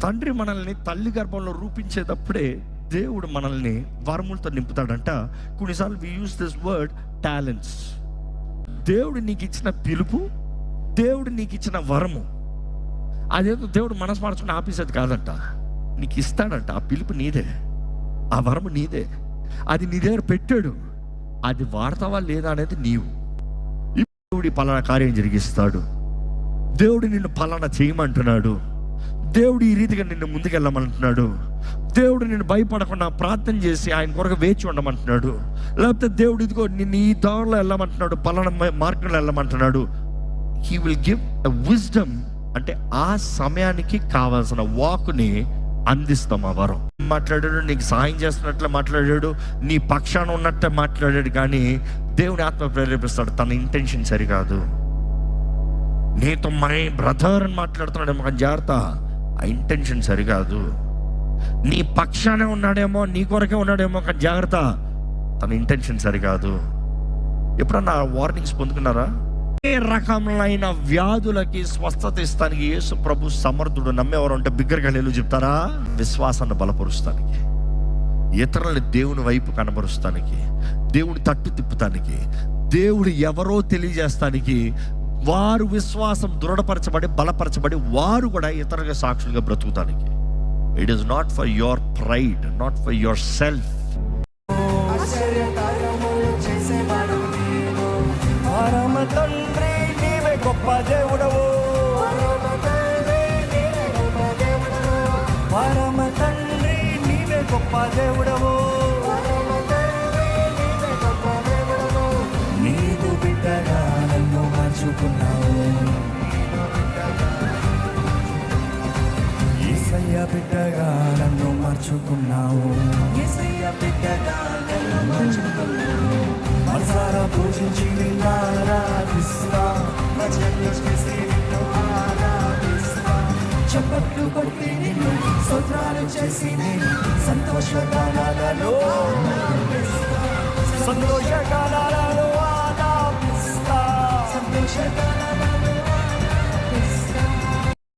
తండ్రి మనల్ని తల్లి గర్భంలో రూపించేటప్పుడే దేవుడు మనల్ని వరములతో నింపుతాడంట. కొన్నిసార్లు వి యూస్ దిస్ వర్డ్ టాలెంట్స్. దేవుడు నీకు ఇచ్చిన పిలుపు, దేవుడు నీకు ఇచ్చిన వరము, అదేదో దేవుడు మనసు మార్చుకుని ఆపేసేది కాదంట. నీకు ఇస్తాడంట. ఆ పిలుపు నీదే, ఆ వరము నీదే, అది నీ దగ్గర పెట్టాడు. అది వాడతావా లేదా అనేది నీవు. దేవుడి పలానా కార్యం జరిగిస్తాడు, దేవుడు నిన్ను పలానా చేయమంటున్నాడు, దేవుడు ఈ రీతిగా నిన్ను ముందుకెళ్ళమంటున్నాడు, దేవుడు నిన్ను భయపడకుండా ప్రార్థన చేసి ఆయన కొరకు వేచి ఉండమంటున్నాడు, లేకపోతే దేవుడు ఇదిగో నిన్ను ఈ దారిలో వెళ్ళమంటున్నాడు, పలానా మార్గంలో వెళ్ళమంటున్నాడు. He will give a wisdom. అంటే ఆ సమయానికి కావాల్సిన వాకుని అందిస్తాం. ఆ వరం మాట్లాడాడు, నీకు సహాయం చేస్తున్నట్లే మాట్లాడాడు, నీ పక్షాన ఉన్నట్టే మాట్లాడాడు. కానీ దేవుని ఆత్మ ప్రేరేపిస్తాడు, తన ఇంటెన్షన్ సరికాదు. నీతో మై బ్రదర్ అని మాట్లాడుతున్నాడేమో కానీ జాగ్రత్త, ఆ ఇంటెన్షన్ సరికాదు. నీ పక్షానే ఉన్నాడేమో, నీ కొరకే ఉన్నాడేమో కానీ జాగ్రత్త, తన ఇంటెన్షన్ సరికాదు. ఎప్పుడన్నా వార్నింగ్స్ పొందుకున్నారా? ఏ రకములైన వ్యాధులకి స్వస్థత ఇస్తానికి యేసు ప్రభు సమర్థుడు. నమ్మేవారు అంటే బిగ్గరగా నేను చెప్తారా? విశ్వాసాన్ని బలపరుస్తానికి, ఇతరులని దేవుని వైపు కనబరుస్తానికి, దేవుని తట్టు తిప్పుతానికి, దేవుడు ఎవరో తెలియజేస్తానికి, వారు విశ్వాసం దృఢపరచబడి బలపరచబడి వారు కూడా ఇతరులుగా సాక్షులుగా బ్రతుకుతానికి. It is not for your pride, not for your self. గొప్ప దేవుడవు, పరమ తండ్రి నీవే గొప్ప దేవుడవు, నీవు బిడ్డగా నన్ను మార్చుకున్నావు, యేసయ్య బిడ్డగా నన్ను మార్చుకున్నావు, యేసయ్య బిడ్డగా నన్ను మార్చుకున్నావు. మనసారా పూజించి ఆరాధిస్తా, చప్పట్లు కొట్టి నిన్ను స్తోత్రాలు చేసి నేను సంతోషగానాలలో ఆలాపిస్తా.